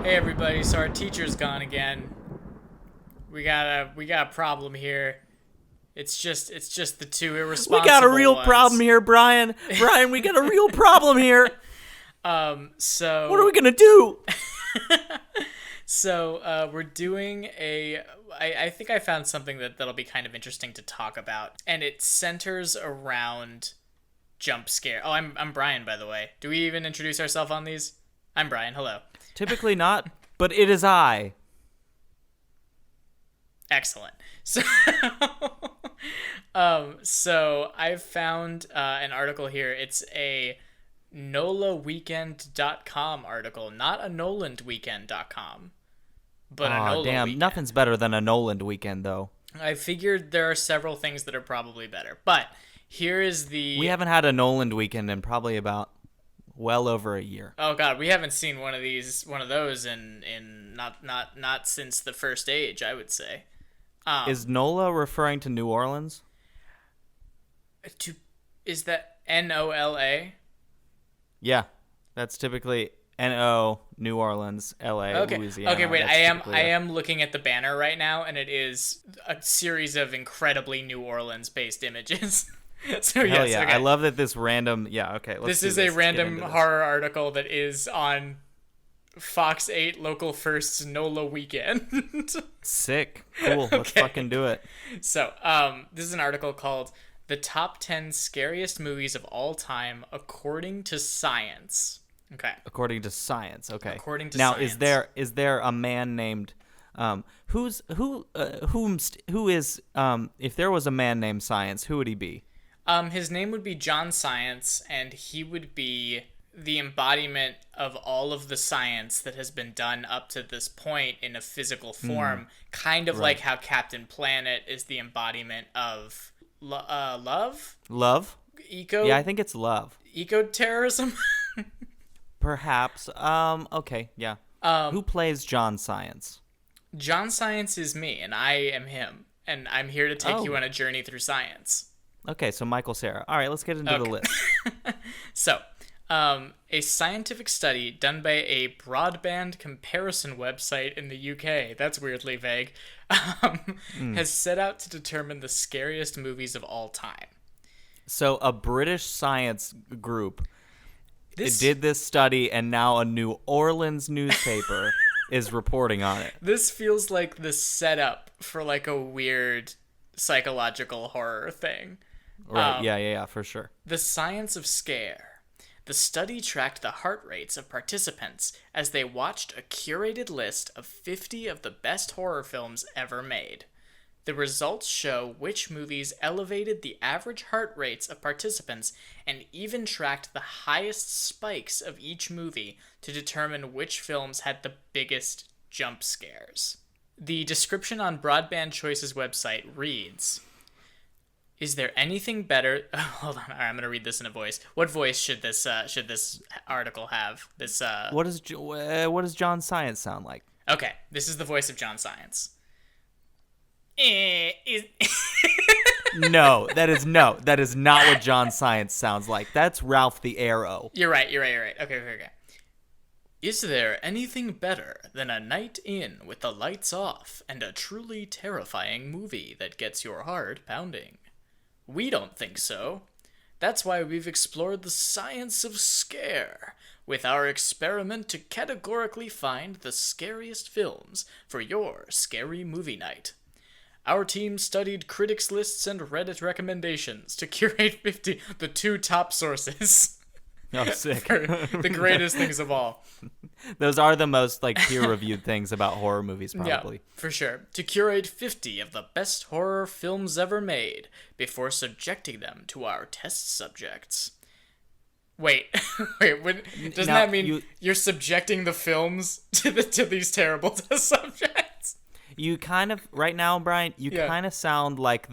Hey everybody, so our teacher's gone again. We got a problem here. It's just the two We got a irresponsible real problem ones. here, Brian. Brian, we got a real problem here. So What are we gonna do? we're doing a. I think I found something that'll be kind of interesting to talk about, and it centers around jump scare. Oh, I'm Brian, by the way. Do we even introduce ourselves on these? I'm Brian. Hello. Typically not, but it is I. Excellent. So, so I've found an article here. It's a nolaweekend.com article, not a nolandweekend.com, but a Aw, Nola damn, weekend. nothing's better than a Noland weekend, though. I figured there are several things that are probably better, but here is the. We haven't had a Noland weekend in probably about well over a year. Oh God, we haven't seen one of those in not since the first age, I would say. Is NOLA referring to New Orleans? To is that NOLA? Yeah, that's typically NO, New Orleans, LA, Okay. Louisiana. Okay, wait. That's I typically it. am looking at the banner right now, and it is a series of incredibly New Orleans-based images. So Hell yes, yeah, okay. I love that this random. Yeah, okay. Let's This do is this. a Let's get random into this. horror article that is on Fox 8 Local First's NOLA Weekend. Sick. Cool. Let's Okay. fucking do it. So, this is an article called "The Top 10 Scariest Movies of All Time According to Science." Okay. According to science. Okay. According to now, science. is there a man named who is if there was a man named Science, who would he be? His name would be John Science, and he would be the embodiment of all of the science that has been done up to this point in a physical form, kind of like how Captain Planet is the embodiment of love, Love? eco, Yeah, I think it's love. eco-terrorism. Perhaps. Okay, yeah. Who plays John Science? John Science is me, and I am him, and I'm here to take you Oh. on a journey through science. Okay, so Michael Cera. All right, let's get into the Okay. list. So, a scientific study done by a broadband comparison website in the UK, that's weirdly vague, has set out to determine the scariest movies of all time. So a British science group This, did this study, and now a New Orleans newspaper is reporting on it. this feels like the setup for like a weird psychological horror thing. Right? Yeah, for sure. The Science of Scare. The study tracked the heart rates of participants as they watched a curated list of 50 of the best horror films ever made. The results show which movies elevated the average heart rates of participants and even tracked the highest spikes of each movie to determine which films had the biggest jump scares. The description on Broadband Choice's website reads, "Is there anything better?" Oh, hold on, all right, I'm gonna read this in a voice. What voice should this article have? What does John Science sound like? Okay, this is the voice of John Science. No, that is not what John Science sounds like. That's Ralph the Arrow. You're right. Okay. Is there anything better than a night in with the lights off and a truly terrifying movie that gets your heart pounding? We don't think so. That's why we've explored the science of scare with our experiment to categorically find the scariest films for your scary movie night. Our team studied critics' lists and Reddit recommendations to curate 50, the two top sources. Oh, sick. The greatest things of all. Those are the most like peer-reviewed things about horror movies, probably. Yeah, for sure. To curate 50 of the best horror films ever made before subjecting them to our test subjects. Wait, doesn't Now, that mean you're subjecting the films to these terrible test subjects? You kind of right now, Brian. You Yeah. kind of sound like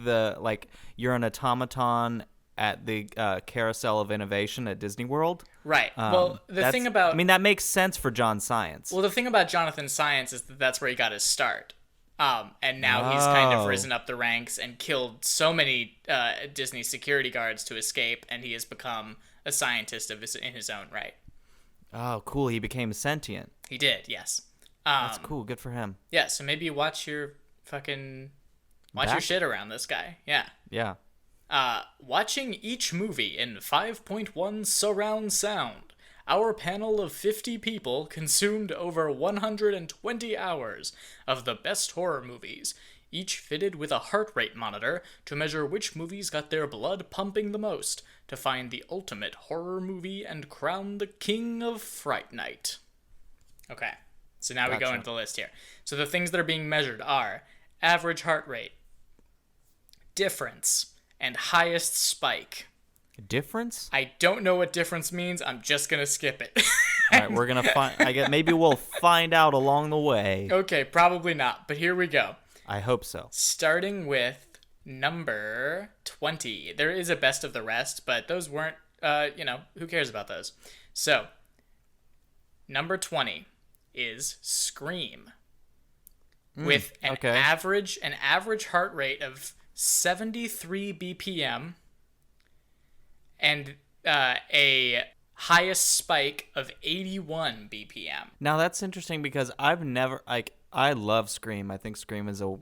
you're an automaton at the Carousel of Innovation at Disney World. Right. Well, the thing about that makes sense for John Science. well, the thing about Jonathan Science is that that's where he got his start. And now he's kind of Oh. risen up the ranks and killed so many Disney security guards to escape, and he has become a scientist in his own right. Oh, cool. He became sentient. He did, yes. That's cool. Good for him. Yeah, so maybe you watch your shit around this guy. Yeah. Yeah. Watching each movie in 5.1 surround sound. Our panel of 50 people consumed over 120 hours of the best horror movies, each fitted with a heart rate monitor to measure which movies got their blood pumping the most, to find the ultimate horror movie and crown the king of Fright Night. Okay, so now we go into the list here. So the things that are being measured are average heart rate, difference, and highest spike. Difference? I don't know what difference means. I'm just gonna skip it. All right, we're gonna find. I guess maybe we'll find out along the way. Okay, probably not, but here we go. I hope so. Starting with number 20. There is a best of the rest, but those weren't. Who cares about those? So, number 20 is Scream, with an average heart rate of 73 BPM. And a highest spike of 81 BPM. Now that's interesting because I've never I love Scream. I think Scream is a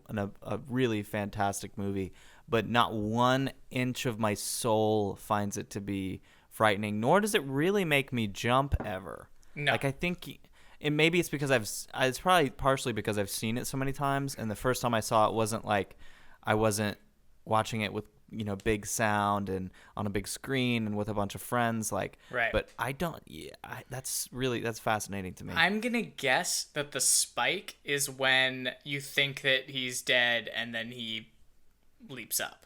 really fantastic movie, but not 1 inch of my soul finds it to be frightening. Nor does it really make me jump ever. No. I think maybe it's because it's probably partially because I've seen it so many times, and the first time I saw it wasn't like I wasn't watching it with big sound and on a big screen and with a bunch of friends, right. But I don't. Yeah, that's fascinating to me. I'm gonna guess that the spike is when you think that he's dead and then he leaps up.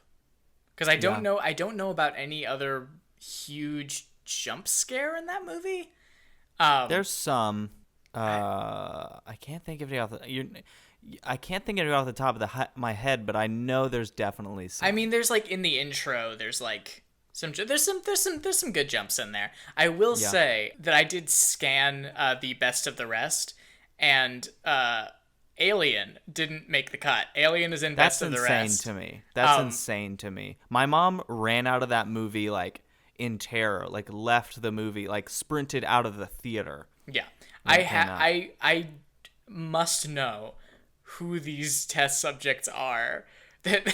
Because I don't know. I don't know about any other huge jump scare in that movie. There's some. I can't think of it I can't think of it off the top of my head, but I know there's definitely some. I mean, there's in the intro, there's some good jumps in there. I will say that I did scan the best of the rest, and Alien didn't make the cut. Alien is in best of the rest. That's insane to me. That's insane to me. My mom ran out of that movie in terror, left the movie, sprinted out of the theater. Yeah, I must know who these test subjects are, that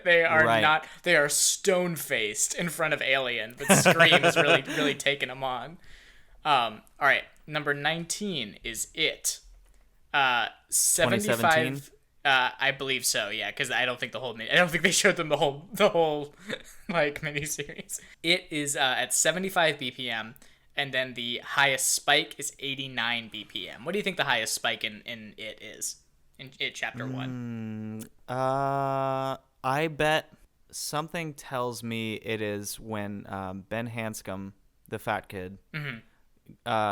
they are not, they are stone-faced in front of Alien, but Scream has really taken them on. All right, number 19 is It. 75. I believe so, yeah, because I don't think they showed them the whole miniseries. It is at 75 BPM, and then the highest spike is 89 BPM. What do you think the highest spike in It is? In It Chapter 1. I bet something tells me it is when Ben Hanscom, the fat kid,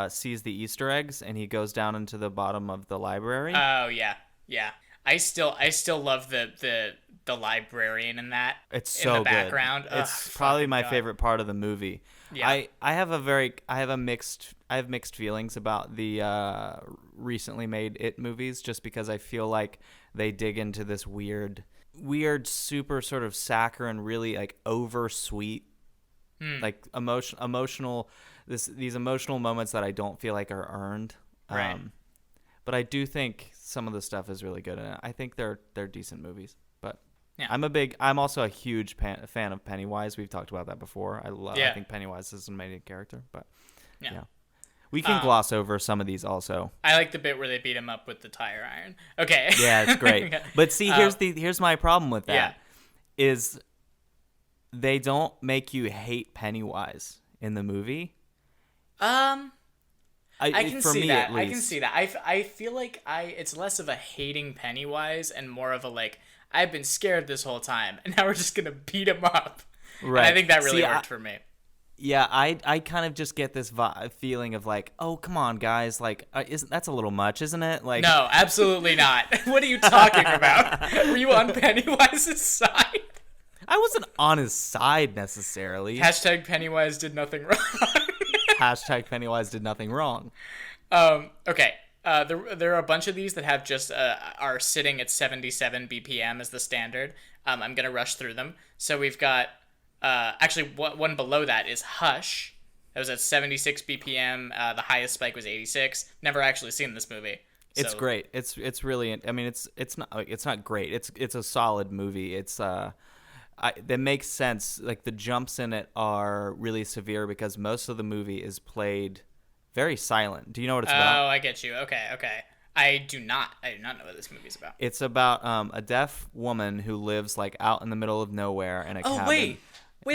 sees the Easter eggs and he goes down into the bottom of the library. Oh yeah. I still love the librarian in that. It's so in the background. Good. It's probably my favorite part of the movie. Yeah. I have mixed feelings about the recently made It movies, just because I feel like they dig into this weird super sort of saccharine, really over sweet, emotional these emotional moments that I don't feel like are earned. Right. But I do think some of the stuff is really good, and I think they're decent movies. But yeah. I'm also a huge fan of Pennywise. We've talked about that before. I think Pennywise is an amazing character. But yeah. We can gloss over some of these also. I like the bit where they beat him up with the tire iron. Okay. Yeah, it's great. But see, here's my problem with that. Is they don't make you hate Pennywise in the movie. I can see that. I can see that. I feel like it's less of a hating Pennywise and more of a I've been scared this whole time and now we're just gonna beat him up. Right. And I think that really worked for me. Yeah, I kind of just get this feeling of oh, come on, guys, that's a little much, isn't it? No, absolutely not. What are you talking about? Were you on Pennywise's side? I wasn't on his side necessarily. Hashtag Pennywise did nothing wrong. Hashtag Pennywise did nothing wrong. Okay. There are a bunch of these that have just are sitting at 77 BPM as the standard. I'm gonna rush through them. So we've got actually one below that is Hush. That was at 76 BPM. The highest spike was 86. Never actually seen this movie. It's great. It's really. I mean, it's not great. It's a solid movie. That makes sense. Like the jumps in it are really severe because most of the movie is played very silent. Do you know what it's about? Oh, I get you. Okay. I do not know what this movie's about. It's about a deaf woman who lives like out in the middle of nowhere in a cabin. Oh wait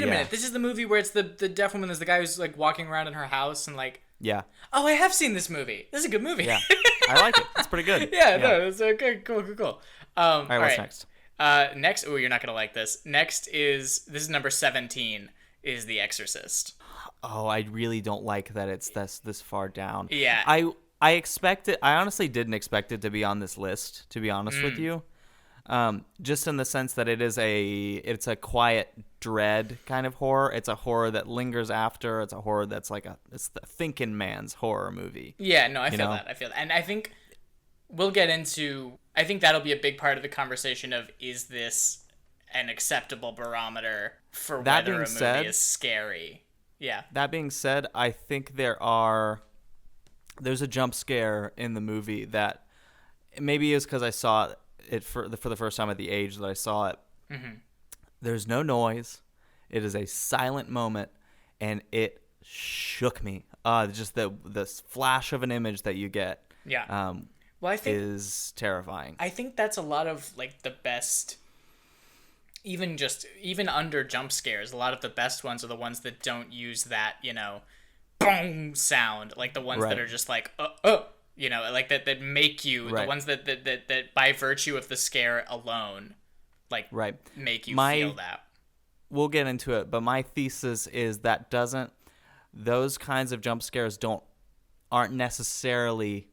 a minute. This is the movie where it's the deaf woman. There's the guy who's like walking around in her house and like. Yeah. Oh, I have seen this movie. This is a good movie. Yeah, I like it. It's pretty good. No, it's okay. Cool. All right, what's next? Next, you're not gonna like this. Next this is number 17. Is The Exorcist. Oh, I really don't like that it's this far down. Yeah. I expect it. I honestly didn't expect it to be on this list, to be honest with you. Just in the sense that it's a quiet dread kind of horror. It's a horror that lingers after. It's a horror that's it's the thinking man's horror movie. Yeah, no, I feel that. And I think we'll get into, I think that'll be a big part of the conversation of, is this an acceptable barometer for whether a movie is scary? Yeah. That being said, I think there's a jump scare in the movie that maybe is because I saw it for the first time at the age that I saw it. Mm-hmm. There's no noise. It is a silent moment, and it shook me. Just the flash of an image that you get. Yeah. Well, I think is terrifying. I think that's a lot of like the best. Even under jump scares, a lot of the best ones are the ones that don't use that, boom sound, like the ones that are just like like that make you the ones that by virtue of the scare alone make you feel that. We'll get into it, but my thesis is that those kinds of jump scares aren't necessarily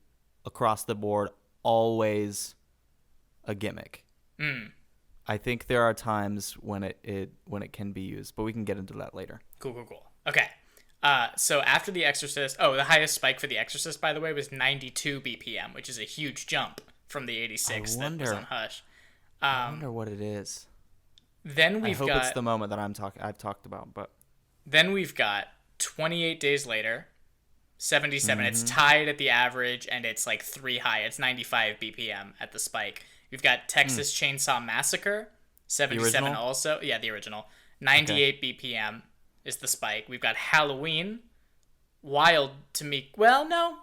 across the board always a gimmick. I think there are times when it can be used, but we can get into that later. Cool. Okay. So after The Exorcist, the highest spike for The Exorcist, by the way, was 92 BPM, which is a huge jump from the 86 that was on Hush. I wonder what it is. Then I hope it's the moment that I've talked about, but then we've got 28 Days Later, 77. Mm-hmm. It's tied at the average, and it's like 3 high. It's 95 BPM at the spike. We've got Texas Chainsaw Massacre, 77 also. Yeah, the original. 98 BPM is the spike. We've got Halloween, wild to me. Well, no.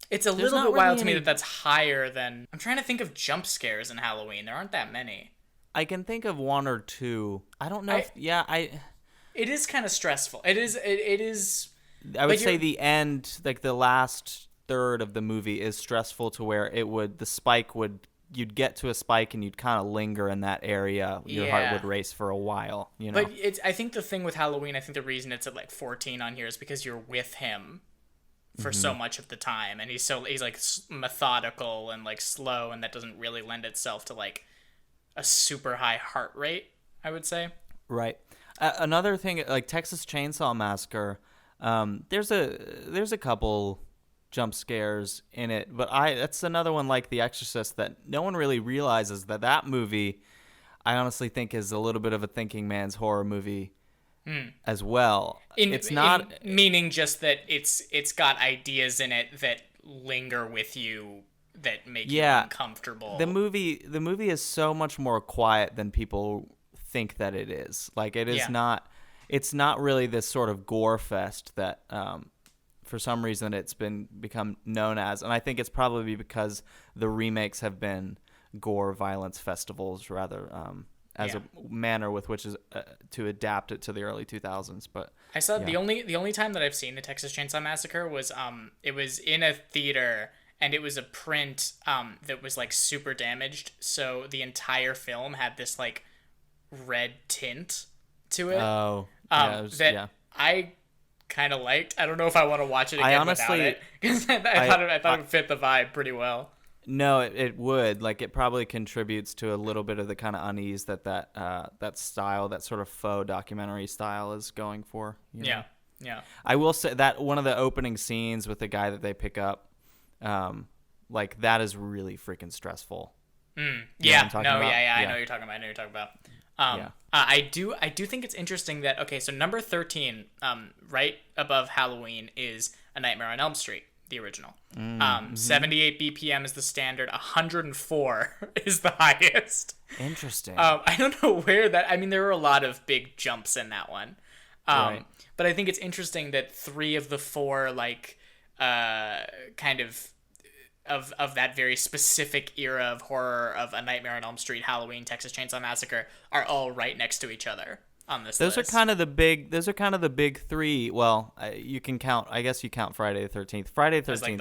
It's a little bit wild to me that's higher than... I'm trying to think of jump scares in Halloween. There aren't that many. I can think of one or two. I don't know It is kind of stressful. It is... I would say the end, like the last third of the movie is stressful to where you'd get to a spike and you'd kind of linger in that area. Your heart would race for a while, But I think the thing with Halloween, I think the reason it's at like 14 on here is because you're with him for so much of the time, and he's like methodical and like slow, and that doesn't really lend itself to like a super high heart rate, I would say. Right. Another thing, like Texas Chainsaw Massacre, there's a couple jump scares in it, but that's another one like The Exorcist that no one really realizes that movie, I honestly think, is a little bit of a thinking man's horror movie as well. Meaning just that it's got ideas in it that linger with you, that make you uncomfortable. The movie is so much more quiet than people think that it is. Like it is not. It's not really this sort of gore fest that for some reason it's become known as, and I think it's probably because the remakes have been gore violence festivals rather as a manner with which is to adapt it to the early 2000s. But I saw the only time that I've seen the Texas Chainsaw Massacre was it was in a theater, and it was a print that was like super damaged, so the entire film had this like red tint to it. I kind of liked. I don't know if I want to watch it again without it, because I thought it would fit the vibe pretty well. No, it would. Like, it probably contributes to a little bit of the kind of unease that style, that sort of faux documentary style, is going for. Yeah. I will say that one of the opening scenes with the guy that they pick up, like, that is really freaking stressful. I know what you're talking about. I do think it's interesting that, okay, so number 13, right above Halloween, is A Nightmare on Elm Street. the original. 78 BPM is the standard. 104 is the highest. Interesting. I don't know where that... I mean, there were a lot of big jumps in that one. Right. But I think it's interesting that 3 of the 4, like, kind of that very specific era of horror of A Nightmare on Elm Street, Halloween, Texas Chainsaw Massacre are all right next to each other on this list. Those are kind of the big 3. Well, you can count. I guess you count Friday the 13th. Friday the 13th like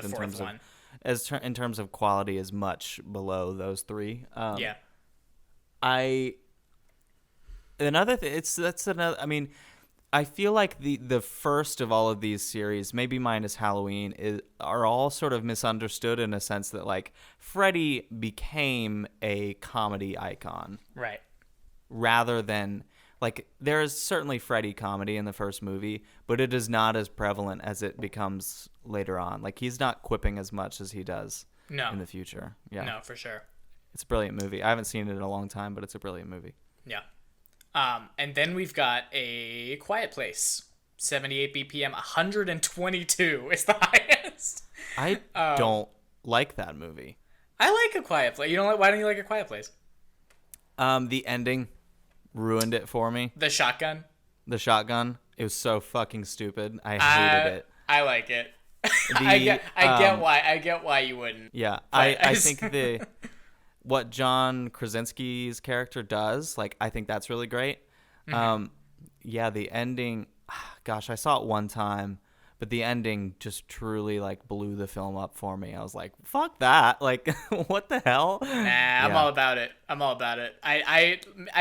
in terms of quality is much below those 3. Yeah. Another thing. That's another. I mean, I feel like the first of all of these series, maybe minus Halloween, are all sort of misunderstood in a sense that, like, Freddy became a comedy icon. Right. Rather than, like, there is certainly Freddy comedy in the first movie, but it is not as prevalent as it becomes later on. Like, he's not quipping as much as he does in the future. Yeah. No, for sure. It's a brilliant movie. I haven't seen it in a long time, but it's a brilliant movie. Yeah. And then we've got A Quiet Place. 78 BPM, 122 is the highest. I don't like that movie. I like A Quiet Place. Why don't you like A Quiet Place? The ending ruined it for me. The shotgun? It was so fucking stupid. I hated it. I like it. I get why you wouldn't. Yeah. I think what John Krasinski's character does, like, I think that's really great. Yeah, the ending, gosh, I saw it one time, but the ending just truly, like, blew the film up for me. I was like, fuck that. Like, what the hell? Nah, I'm all about it. I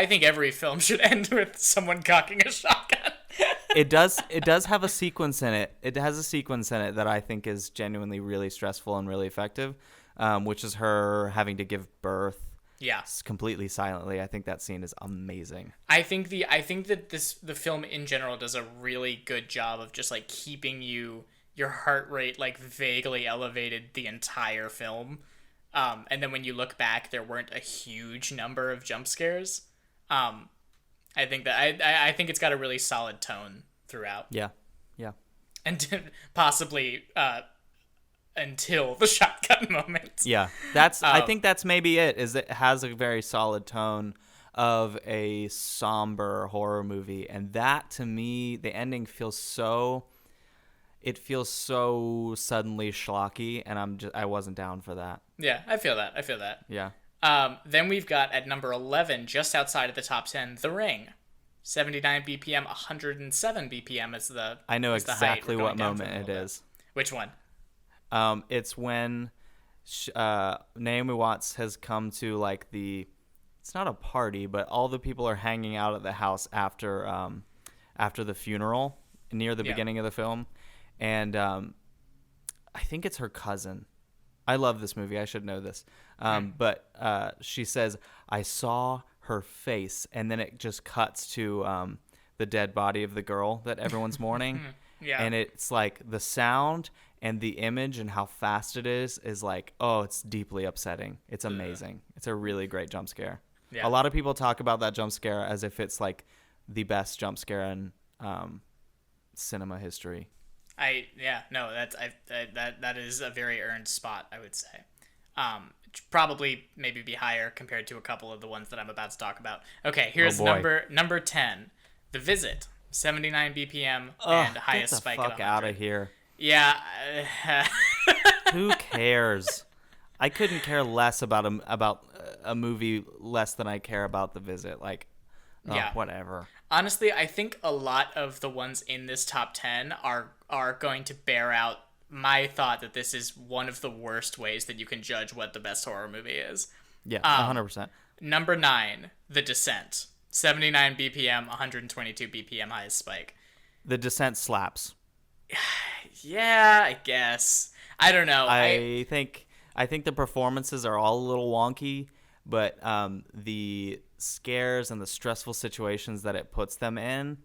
think every film should end with someone cocking a shotgun. It does have a sequence in it. It has a sequence in it that I think is genuinely really stressful and really effective. Which is her having to give birth, completely silently. I think that scene is amazing. I think that the film in general does a really good job of just, like, keeping your heart rate, like, vaguely elevated the entire film. And then when you look back, there weren't a huge number of jump scares. I think it's got a really solid tone throughout. Yeah. And possibly until the shotgun moment. Yeah, I think that's maybe it. Is it has a very solid tone of a somber horror movie, and that, to me, the ending feels so suddenly schlocky, and I wasn't down for that. Yeah, I feel that. Yeah. Then we've got at number 11, just outside of the top 10, The Ring. 79 BPM, 107 BPM is the. I know exactly what moment it is. Which one? It's when Naomi Watts has come to, like, it's not a party, but all the people are hanging out at the house after the funeral near the beginning of the film. And I think it's her cousin. I love this movie. I should know this. But she says, I saw her face. And then it just cuts to the dead body of the girl that everyone's mourning. Yeah. And it's like the sound and the image and how fast it is like, oh, it's deeply upsetting. It's amazing. It's a really great jump scare. Yeah. A lot of people talk about that jump scare as if it's, like, the best jump scare in cinema history. That is a very earned spot, I would say. Probably maybe be higher compared to a couple of the ones that I'm about to talk about. Okay, here's number 10, The Visit. 79 BPM and highest spike at 100. Get the fuck out of here. Yeah. Who cares? I couldn't care less about a movie less than I care about The Visit. Like, whatever. Honestly, I think a lot of the ones in this top 10 are going to bear out my thought that this is one of the worst ways that you can judge what the best horror movie is. Yeah, 100%. Number 9, The Descent. 79 BPM, 122 BPM highest spike. The Descent slaps. Yeah, I guess. I don't know. I think the performances are all a little wonky, but the scares and the stressful situations that it puts them in,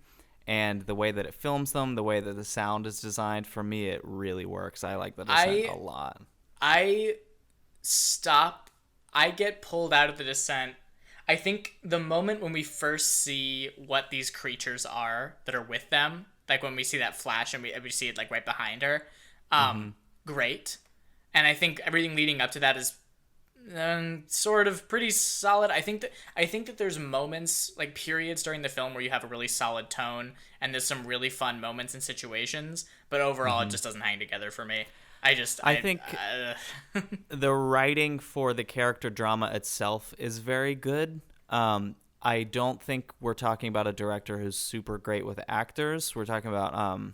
and the way that it films them, the way that the sound is designed, for me, it really works. I like The Descent a lot. I get pulled out of The Descent. I think the moment when we first see what these creatures are that are with them, like when we see that flash and we see it, like, right behind her, great, and I think everything leading up to that is sort of pretty solid. I think that there's moments, like periods during the film, where you have a really solid tone and there's some really fun moments and situations, but overall it just doesn't hang together for me. I think the writing for the character drama itself is very good. I don't think we're talking about a director who's super great with actors. We're talking about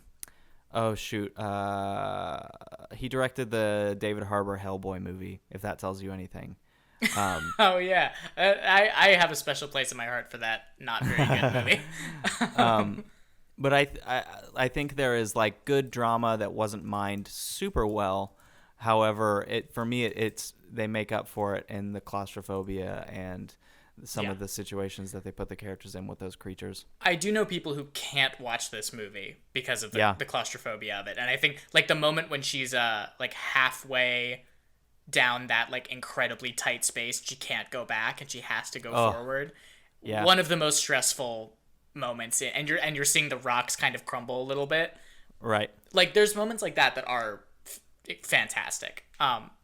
he directed the David Harbour Hellboy movie, if that tells you anything. Oh yeah, I have a special place in my heart for that not very good movie. But I think there is like good drama that wasn't mined super well. However, they make up for it in the claustrophobia and some of the situations that they put the characters in with those creatures. I do know people who can't watch this movie because of the claustrophobia of it, and I think like the moment when she's like halfway down that like incredibly tight space, she can't go back and she has to go forward. Yeah, one of the most stressful moments, and you're seeing the rocks kind of crumble a little bit. Right. Like there's moments like that are fantastic.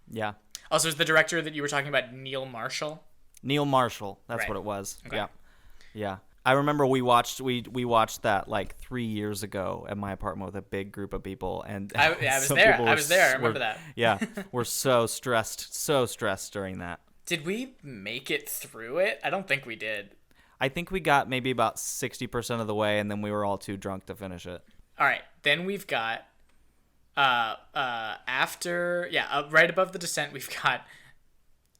Yeah. Also, is the director that you were talking about Neil Marshall? Neil Marshall, that's right. what it was. Okay. Yeah. I remember we watched that like 3 years ago at my apartment with a big group of people, and I was there. I remember that. Yeah, we're so stressed during that. Did we make it through it? I don't think we did. I think we got maybe about 60% of the way, and then we were all too drunk to finish it. All right, then we've got right above the Descent, we've got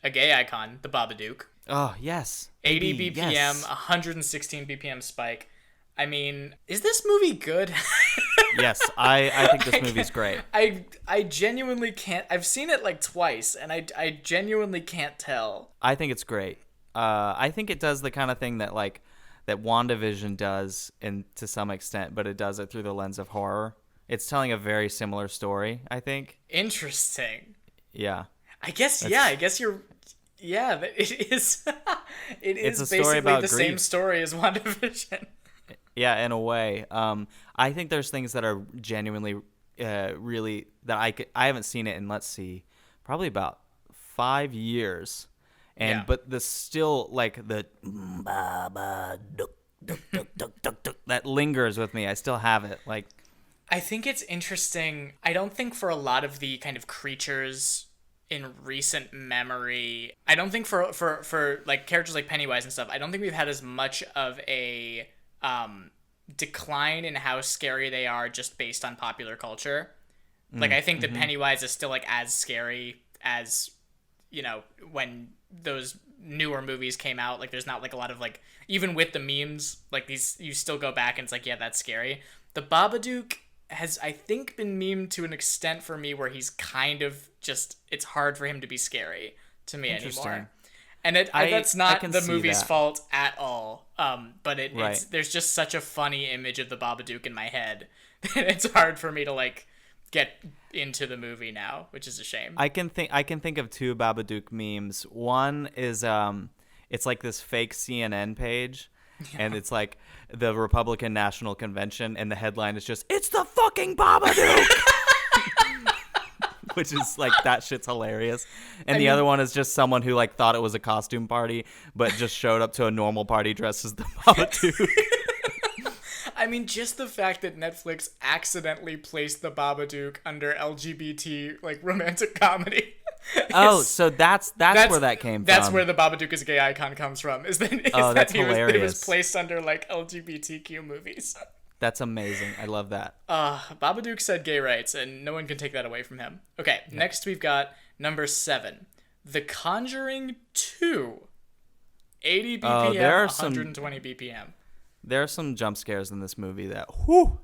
a gay icon, the Babadook. Oh, yes. 80 BPM, yes. 116 BPM spike. I mean, is this movie good? Yes, I think this movie's great. I genuinely can't. I've seen it like twice, and I genuinely can't tell. I think it's great. I think it does the kind of thing that WandaVision does to some extent, but it does it through the lens of horror. It's telling a very similar story, I think. Interesting. Yeah. I guess you're... Yeah, it is. It is basically the grief. Same story as WandaVision. Yeah, in a way. I think there's things that are genuinely, really that I haven't seen it in. Let's see, probably about 5 years, but the still like the Babadook that lingers with me. I still have it. Like, I think it's interesting. I don't think for a lot of the kind of creatures in recent memory, I don't think for like characters like Pennywise and stuff, I don't think we've had as much of a decline in how scary they are just based on popular culture. Like I think that Pennywise is still like as scary as, you know, when those newer movies came out. Like there's not like a lot of like, even with the memes, like these, you still go back and it's like, yeah, that's scary. The Babadook has, I think, been memed to an extent for me where he's kind of just, it's hard for him to be scary to me anymore. And that's not the movie's fault at all. But it's, there's just such a funny image of the Babadook in my head that it's hard for me to like get into the movie now, which is a shame. I can think of two Babadook memes. One is it's like this fake CNN page. Yeah. And it's like the Republican National Convention, and the headline is just, "It's the fucking Babadook!" Which is like, that shit's hilarious. And the other one is just someone who like thought it was a costume party, but just showed up to a normal party dressed as the Babadook. I mean, just the fact that Netflix accidentally placed the Babadook under LGBT like romantic comedy. So that's where that came from. That's where the Babadook is a gay icon comes from. That's hilarious. It was placed under like LGBTQ movies. That's amazing. I love that. Babadook said gay rights, and no one can take that away from him. Okay, next we've got number 7, The Conjuring 2, 80 BPM, 120 BPM. There are some jump scares in this movie that, whoo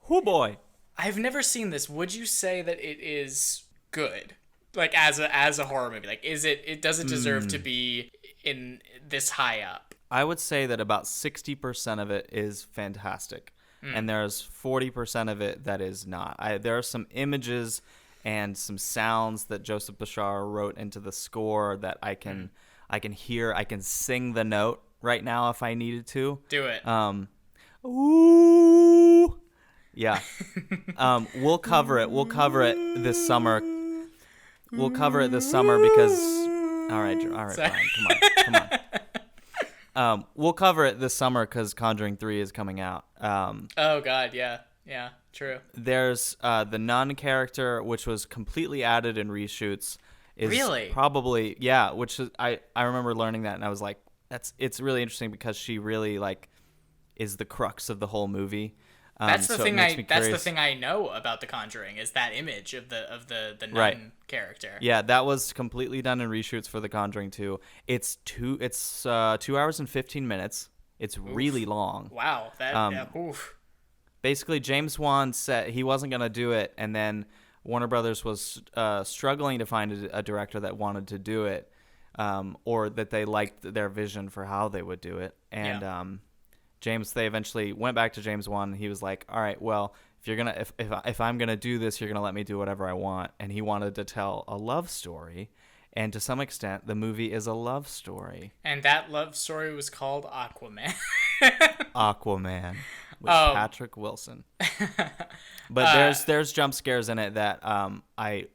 boy. I've never seen this. Would you say that it is good? Like as a horror movie, like does it deserve to be in this high up? I would say that about 60% of it is fantastic, and there's 40% of it that is not. There are some images and some sounds that Joseph Bashar wrote into the score that I can hear. I can sing the note right now if I needed to. Do it. Ooh. Yeah. We'll cover it. We'll cover it this summer we'll cover it this summer because. All right, Sorry. Brian, come on. We'll cover it this summer because Conjuring 3 is coming out. Oh God, yeah, true. There's the nun character, which was completely added in reshoots. Is Really? Probably, which is, I remember learning that, and I was like, it's really interesting because she really like is the crux of the whole movie. That's the so thing. That's the thing I know about The Conjuring is that image of the nun Right. character. Yeah, that was completely done in reshoots for The Conjuring 2. It's 2 hours and 15 minutes. It's really long. Wow. That. Oof. Basically, James Wan said he wasn't going to do it, and then Warner Brothers was struggling to find a director that wanted to do it, or that they liked their vision for how they would do it. And they eventually went back to James Wan. And he was like, "All right, well, if I'm gonna do this, you're gonna let me do whatever I want." And he wanted to tell a love story, and to some extent, the movie is a love story. And that love story was called Aquaman. Aquaman with Patrick Wilson. But there's jump scares in it that I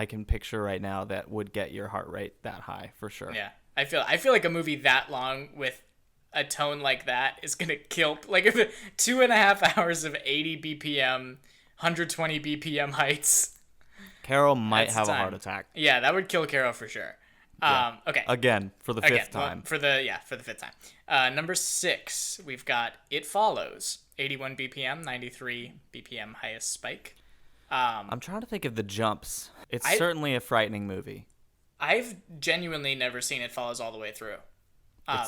can picture right now that would get your heart rate that high for sure. Yeah, I feel like a movie that long with a tone like that is gonna kill. Like if 2.5 hours of 80 BPM, 120 BPM heights. Carol might have a heart attack. Yeah, that would kill Carol for sure. Okay. Again, for the fifth time. Well, for the fifth time. Number 6, we've got It Follows. 81 BPM, 93 BPM highest spike. I'm trying to think of the jumps. It's certainly a frightening movie. I've genuinely never seen It Follows all the way through.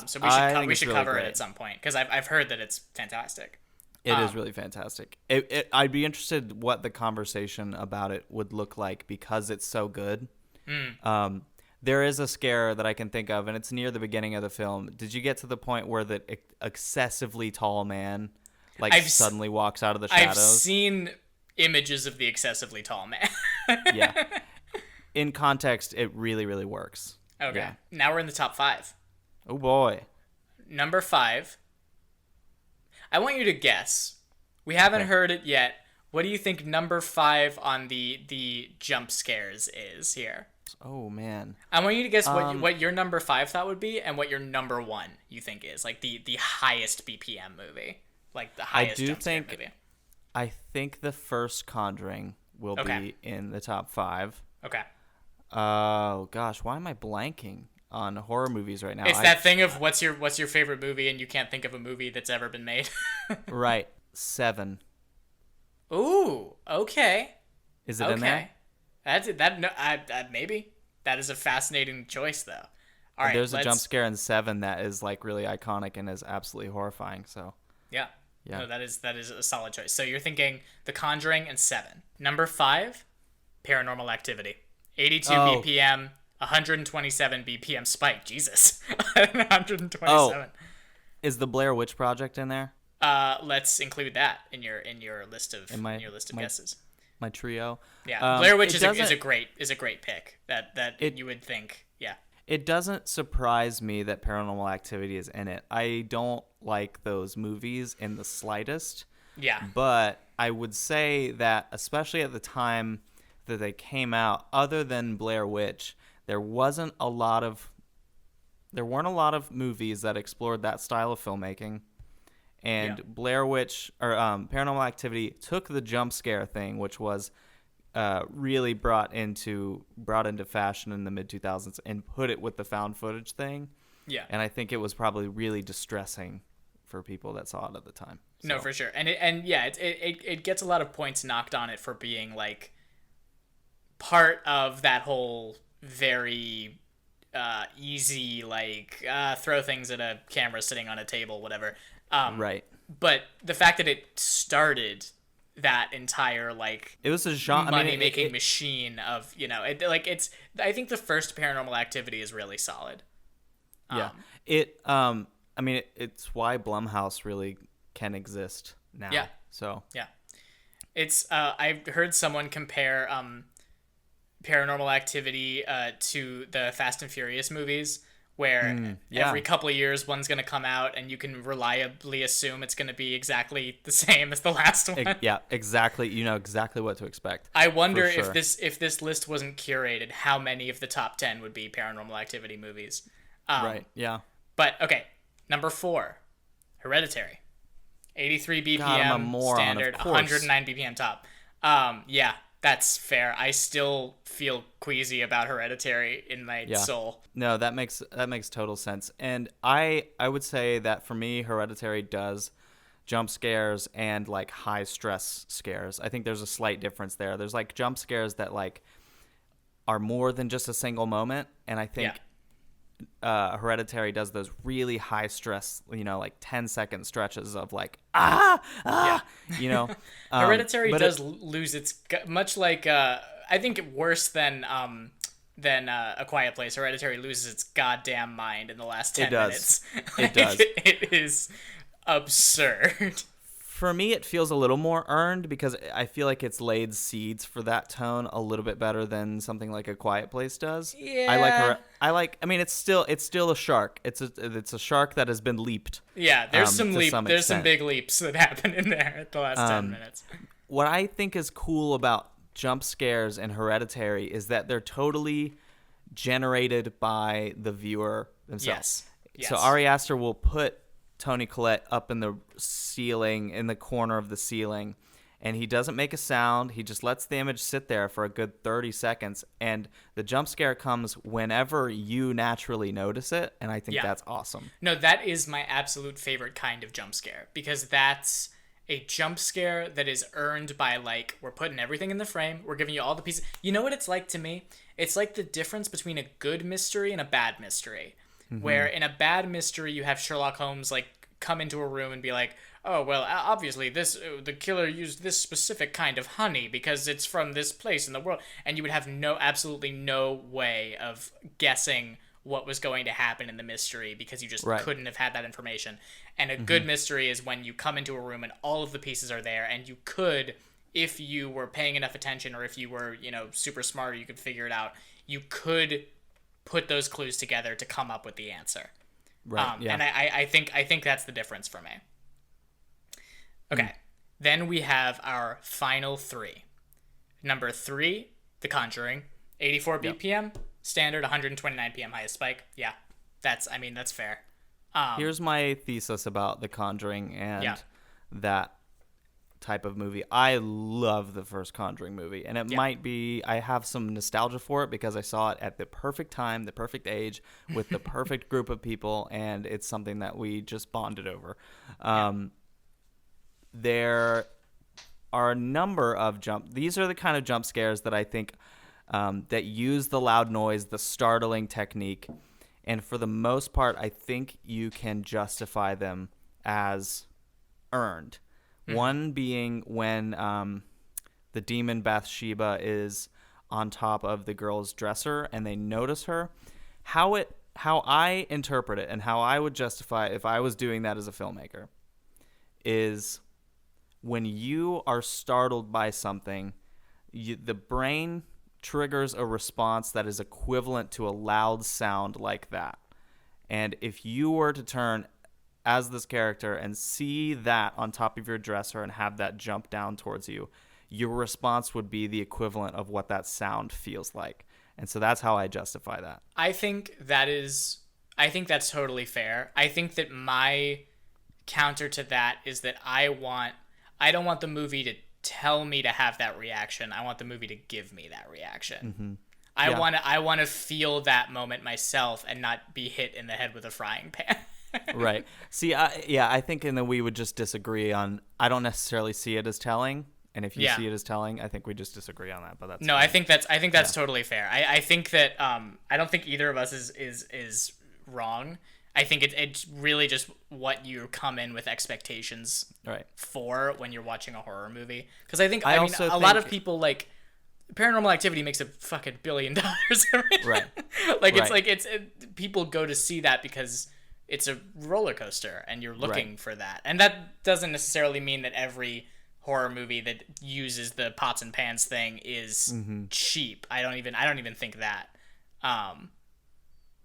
So we should cover it at some point because I've heard that it's fantastic. It is really fantastic. I'd be interested what the conversation about it would look like because it's so good. There is a scare that I can think of, and it's near the beginning of the film. Did you get to the point where the excessively tall man suddenly walks out of the shadows? I've seen images of the excessively tall man. Yeah. In context, it really, really works. Okay. Yeah. Now we're in the top 5. Oh, boy. Number 5. I want you to guess. We haven't heard it yet. What do you think number 5 on the jump scares is here? Oh, man. I want you to guess what your number 5 thought would be and what your number 1 you think is. Like the highest BPM movie. Like the highest jump scare movie. I think the first Conjuring will be in the top 5. Okay. Oh, gosh. Why am I blanking on horror movies right now? It's that thing of what's your favorite movie and you can't think of a movie that's ever been made. Right. 7. Ooh, okay. Is it in there? Maybe. That is a fascinating choice though. All right. There's a jump scare in 7 that is like really iconic and is absolutely horrifying, so. Yeah. Yeah. No, that is a solid choice. So you're thinking The Conjuring and 7. Number 5, Paranormal Activity. 82 BPM, 127 BPM spike. Jesus. 127. Oh. Is the Blair Witch Project in there? Let's include that in your list of guesses. My trio. Yeah. Blair Witch is a great pick. That you would think. Yeah. It doesn't surprise me that Paranormal Activity is in it. I don't like those movies in the slightest. Yeah. But I would say that, especially at the time that they came out, other than Blair Witch, there weren't a lot of movies that explored that style of filmmaking. And Blair Witch or Paranormal Activity took the jump scare thing, which was really brought into fashion in the mid 2000s, and put it with the found footage thing. Yeah. And I think it was probably really distressing for people that saw it at the time. So. No, for sure. It gets a lot of points knocked on it for being like part of that whole very easy throw things at a camera sitting on a table, whatever. Right. But the fact that it started that entire it was a genre money making machine of it's. I think the first Paranormal Activity is really solid. Yeah. It's why Blumhouse really can exist now. Yeah. So. Yeah. It's I've heard someone compare Paranormal Activity to the Fast and Furious movies, where every couple of years one's going to come out and you can reliably assume it's going to be exactly the same as the last one. Yeah, exactly. You know exactly what to expect. I wonder if this list wasn't curated, how many of the top 10 would be Paranormal Activity movies. Right, yeah. But, okay, number 4, Hereditary. 83 BPM God, standard, 109 BPM top. Yeah, that's fair. I still feel queasy about Hereditary in my soul. No, that makes total sense. And I would say that for me, Hereditary does jump scares and like high stress scares. I think there's a slight difference there. There's like jump scares that like are more than just a single moment, and I think Hereditary does those really high stress, you know, like 10-second stretches of like you know. Hereditary does lose its, much like I think worse than A Quiet Place. Hereditary loses its goddamn mind in the last 10 minutes. It does. It is absurd. For me, it feels a little more earned because I feel like it's laid seeds for that tone a little bit better than something like A Quiet Place does. Yeah. I mean, it's still a shark. It's a shark that has been leaped. Yeah, there's some big leaps that happen in there at the last 10 minutes. What I think is cool about jump scares in Hereditary is that they're totally generated by the viewer themselves. Yes. So Ari Aster will put Toni Collette up in the ceiling, in the corner of the ceiling, and he doesn't make a sound. He just lets the image sit there for a good 30 seconds, and the jump scare comes whenever you naturally notice it, and I think that's awesome. No, that is my absolute favorite kind of jump scare, because that's a jump scare that is earned by, like, we're putting everything in the frame, we're giving you all the pieces. You know what it's like to me? It's like the difference between a good mystery and a bad mystery. Where in a bad mystery you have Sherlock Holmes like come into a room and be like, oh well, obviously the killer used this specific kind of honey because it's from this place in the world, and you would have absolutely no way of guessing what was going to happen in the mystery because you just couldn't have had that information. And a good mystery is when you come into a room and all of the pieces are there, and you could, if you were paying enough attention or if you were, you know, super smart, or you could figure it out, you could put those clues together to come up with the answer. Right. And I think that's the difference for me. Okay. Then we have our final 3. Number 3, The Conjuring, 84 BPM, standard, 129 PM highest spike. Yeah. That's fair. Here's my thesis about The Conjuring and that type of movie. I love the first Conjuring movie, and it might be I have some nostalgia for it because I saw it at the perfect time, the perfect age, with the perfect group of people, and it's something that we just bonded over. There are a number of these are the kind of jump scares that I think that use the loud noise, the startling technique, and for the most part I think you can justify them as earned. One being when the demon Bathsheba is on top of the girl's dresser and they notice her. How I interpret it and how I would justify it if I was doing that as a filmmaker is when you are startled by something, the brain triggers a response that is equivalent to a loud sound like that. And if you were to turn as this character and see that on top of your dresser and have that jump down towards you, your response would be the equivalent of what that sound feels like. And so that's how I justify that. I think that's totally fair. I think that my counter to that is that I don't want the movie to tell me to have that reaction. I want the movie to give me that reaction. I want to feel that moment myself and not be hit in the head with a frying pan. Right. See, I think we would just disagree on. I don't necessarily see it as telling, and if you see it as telling, I think we just disagree on that. But that's no. Fine. I think that's totally fair. I think that I don't think either of us is wrong. I think it's really just what you come in with expectations for when you're watching a horror movie. Because I think a lot of people like Paranormal Activity makes a fucking $1 billion. Right. It's people go to see that because it's a roller coaster and you're looking for that. And that doesn't necessarily mean that every horror movie that uses the pots and pans thing is cheap. I don't even think that.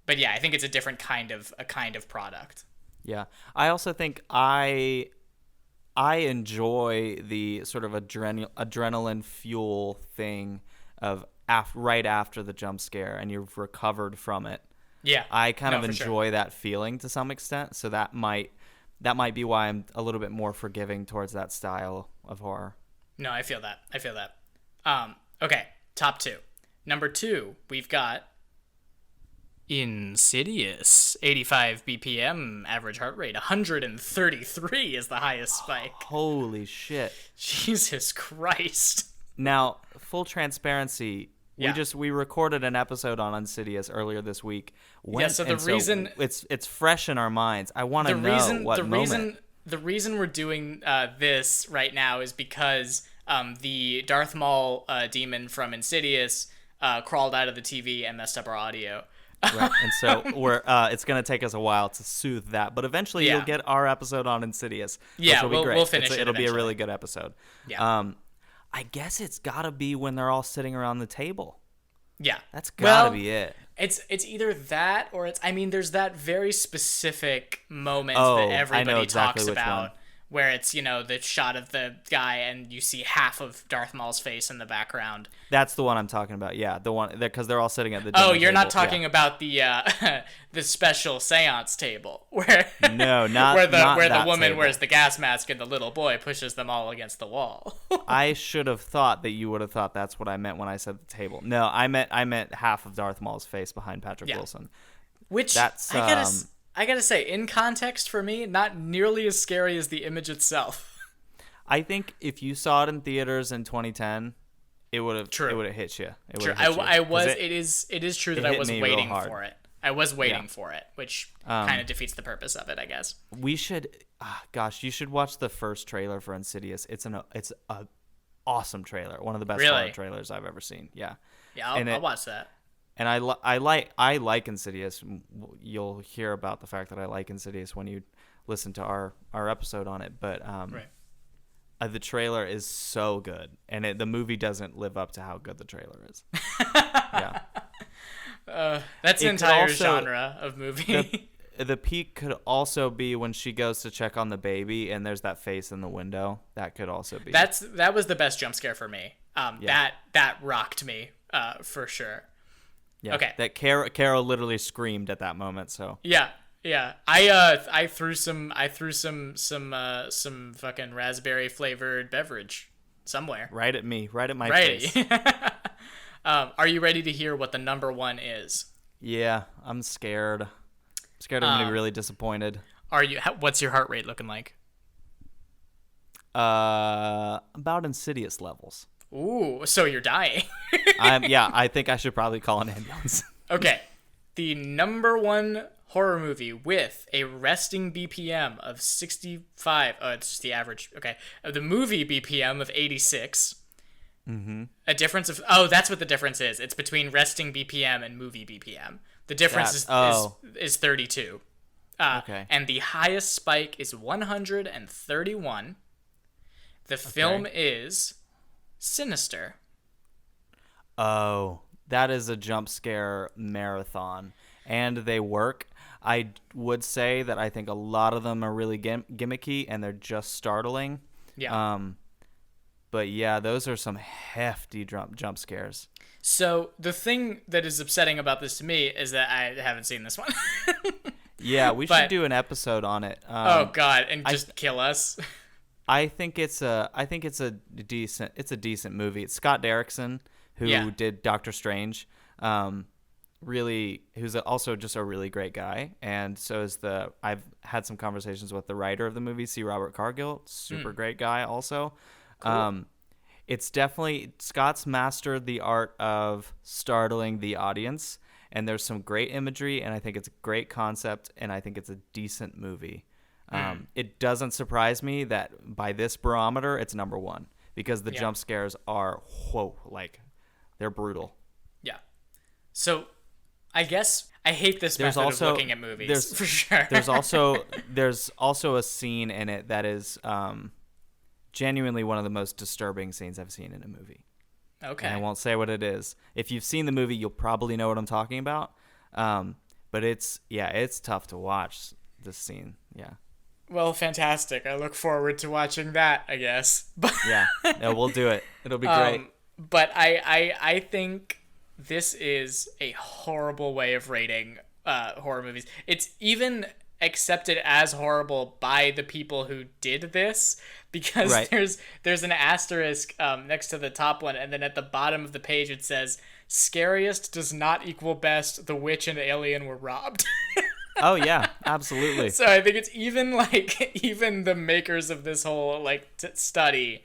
But yeah, I think it's a different kind of product. Yeah. I also think I enjoy the sort of adrenaline fuel thing of right after the jump scare and you've recovered from it. Yeah. I kind of enjoy that feeling to some extent, so that might be why I'm a little bit more forgiving towards that style of horror. No, I feel that. Okay, top 2. Number 2, we've got Insidious. 85 BPM average heart rate. 133 is the highest spike. Holy shit. Jesus Christ. Now, full transparency, we recorded an episode on Insidious earlier this week. So it's fresh in our minds. I want to know what moment. The reason we're doing this right now is because the Darth Maul demon from Insidious crawled out of the TV and messed up our audio. Right, and so it's going to take us a while to soothe that, but eventually you'll get our episode on Insidious. Yeah, which will be great. We'll finish it. It'll be a really good episode. Yeah. I guess it's got to be when they're all sitting around the table. Yeah, that's got to be it. It's either that or there's that very specific moment that everybody talks about. Where it's, the shot of the guy and you see half of Darth Maul's face in the background. That's the one I'm talking about. Yeah, the one because they're all sitting at the dinner table. You're not talking about the the special seance table where the woman wears the gas mask and the little boy pushes them all against the wall. I should have thought that you would have thought that's what I meant when I said the table. No, I meant half of Darth Maul's face behind Patrick Wilson. Which I gotta say, in context for me, not nearly as scary as the image itself. I think if you saw it in theaters in 2010, it would have hit you. It is true that I was waiting for it. I was waiting for it, which kind of defeats the purpose of it, I guess. We should, you should watch the first trailer for Insidious. It's a awesome trailer. One of the best horror trailers I've ever seen. Yeah. Yeah, I'll watch that. And I like Insidious. You'll hear about the fact that I like Insidious when you listen to our episode on it. But the trailer is so good, and the movie doesn't live up to how good the trailer is. Yeah, that's an entire genre of movie. The peak could also be when she goes to check on the baby, and there's that face in the window. That could also be. That was the best jump scare for me. That rocked me for sure. Yeah, okay. That Carol literally screamed at that moment. So yeah. I threw some fucking raspberry flavored beverage somewhere. Right at me, right at my face. Are you ready to hear what the number 1 is? Yeah, I'm scared. I'm scared I'm gonna be really disappointed. Are you? What's your heart rate looking like? About Insidious levels. Ooh, so you're dying. I think I should probably call an ambulance. Okay. The number 1 horror movie with a resting BPM of 65. Oh, it's just the average. Okay. The movie BPM of 86. Mm-hmm. A difference of... that's what the difference is. It's between resting BPM and movie BPM. The difference is 32. Okay. And the highest spike is 131. The film is... Sinister. Oh, that is a jump scare marathon, and they work. I would say that I think a lot of them are really gimmicky, and they're just startling. Yeah. But yeah, those are some hefty jump scares. So the thing that is upsetting about this to me is that I haven't seen this one. Yeah, we should do an episode on it. Oh God, and just kill us. I think it's a decent movie. It's Scott Derrickson who did Doctor Strange. Who's also just a really great guy, and so is I've had some conversations with the writer of the movie, C. Robert Cargill, super great guy also. Cool. It's definitely Scott's mastered the art of startling the audience, and there's some great imagery, and I think it's a great concept, and I think it's a decent movie. It doesn't surprise me that by this barometer, it's number 1 because the jump scares are they're brutal. Yeah. So I guess I hate this method of looking at movies for sure. There's also a scene in it that is genuinely one of the most disturbing scenes I've seen in a movie. Okay. And I won't say what it is. If you've seen the movie, you'll probably know what I'm talking about. But it's tough to watch this scene. Yeah. Well, fantastic. I look forward to watching that, I guess. Yeah. No, we'll do it. It'll be great. But I think this is a horrible way of rating horror movies. It's even accepted as horrible by the people who did this, because there's an asterisk next to the top one, and then at the bottom of the page it says, "Scariest does not equal best. The witch and alien were robbed." Oh yeah, absolutely. So I think it's even the makers of this whole study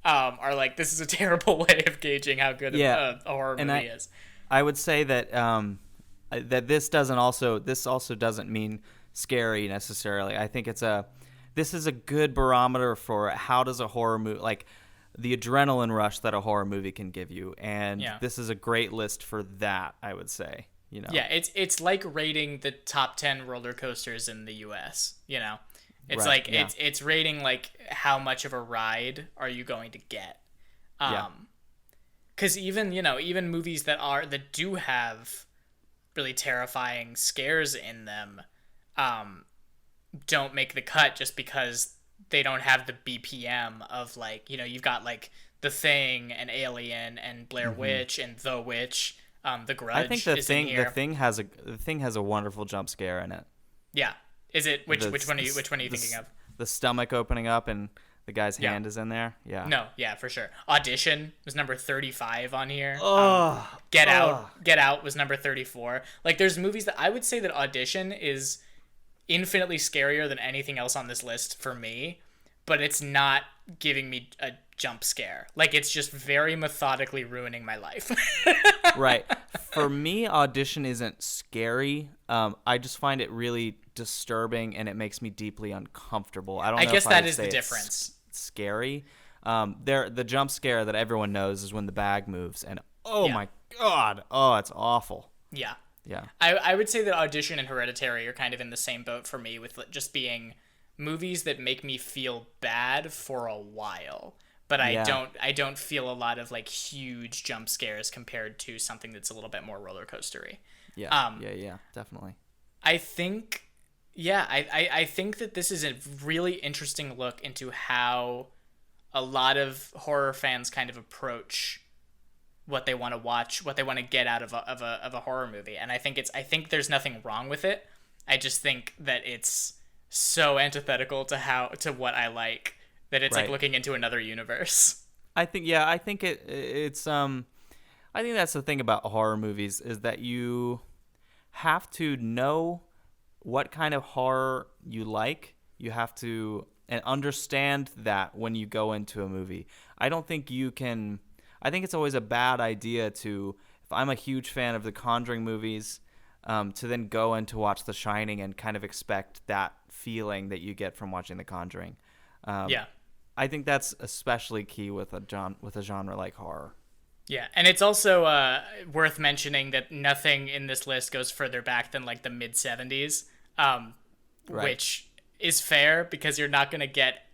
are like, this is a terrible way of gauging how good a horror movie is. I would say that that this also doesn't mean scary necessarily. I think this is a good barometer for how does a horror movie, like the adrenaline rush that a horror movie can give you, and this is a great list for that, I would say. You know? Yeah, it's like rating the top 10 roller coasters in the US, you know? It's it's rating like how much of a ride are you going to get. Cuz even movies that do have really terrifying scares in them don't make the cut just because they don't have the BPM of you've got like The Thing and Alien and Blair Witch and The Witch. The Grudge. I think the thing has a wonderful jump scare in it. Yeah. Is it which one are you thinking of? The stomach opening up and the guy's hand is in there. Yeah. No, yeah, for sure. Audition was number 35 on here. Get Out was number 34. Like, there's movies that I would say that Audition is infinitely scarier than anything else on this list for me, but it's not giving me a jump scare. Like, it's just very methodically ruining my life. Right. For me, Audition isn't scary. I just find it really disturbing, and it makes me deeply uncomfortable. I guess that is the difference. Scary. The jump scare that everyone knows is when the bag moves, and my God, it's awful. Yeah. Yeah. I would say that Audition and Hereditary are kind of in the same boat for me, with just being movies that make me feel bad for a while. But I don't feel a lot of like huge jump scares compared to something that's a little bit more roller coastery. Yeah. Definitely. I think that this is a really interesting look into how a lot of horror fans kind of approach what they want to watch, what they want to get out of a horror movie. And I think there's nothing wrong with it. I just think that it's so antithetical to what I like, that it's like looking into another universe. I think it's I think that's the thing about horror movies, is that you have to know what kind of horror you like. You have to and understand that when you go into a movie. I think it's always a bad idea if I'm a huge fan of the Conjuring movies, to then go in to watch The Shining and kind of expect that feeling that you get from watching The Conjuring. I think that's especially key with a genre like horror. Yeah, and it's also worth mentioning that nothing in this list goes further back than like the mid-70s, which is fair because you're not going to get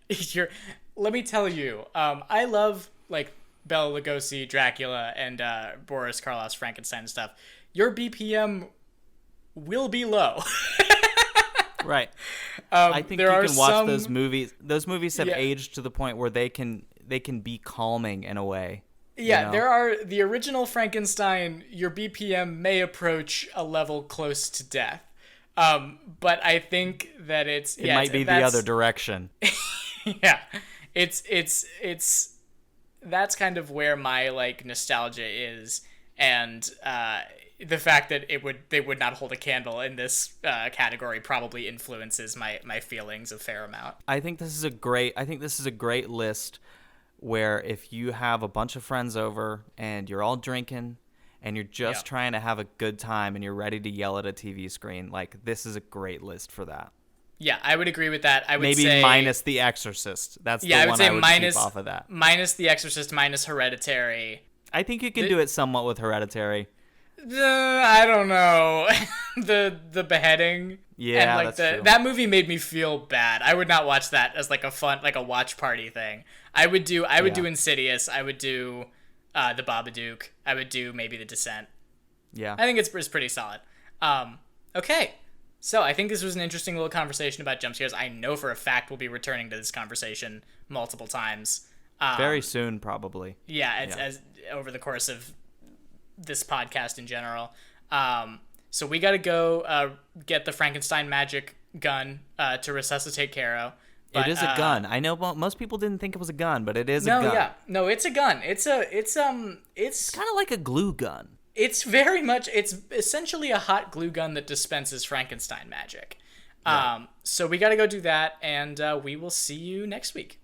let me tell you, I love like Bela Lugosi, Dracula, and Boris Karloff's Frankenstein and stuff. Your BPM will be low. Right. I think you can watch those movies. Those movies have aged to the point where they can be calming in a way. Yeah, there are the original Frankenstein. Your BPM may approach a level close to death, but I think that it might be the other direction. Yeah, it's that's kind of where my like nostalgia is, and the fact that they would not hold a candle in this category probably influences my feelings a fair amount. I think this is a great list where if you have a bunch of friends over and you're all drinking and you're just trying to have a good time and you're ready to yell at a TV screen, like, this is a great list for that. Yeah, I would agree with that. I would maybe say minus The Exorcist. That's the one I would keep off of that. Minus The Exorcist, minus Hereditary. I think you can do it somewhat with Hereditary. I don't know. the beheading. Yeah, and that's true. That movie made me feel bad. I would not watch that as like a fun, like a watch party thing. I would do Insidious. I would do the Babadook. I would do maybe The Descent. Yeah. I think it's pretty solid. Okay. So I think this was an interesting little conversation about jump scares. I know for a fact we'll be returning to this conversation multiple times. Very soon, probably. Yeah, as over the course of this podcast in general. So we got to go get the Frankenstein magic gun to resuscitate Caro. It is a gun. I know most people didn't think it was a gun, but it is a gun. No, it's a gun. It's kind of like a glue gun. It's essentially a hot glue gun that dispenses Frankenstein magic. Right. So we got to go do that, and we will see you next week.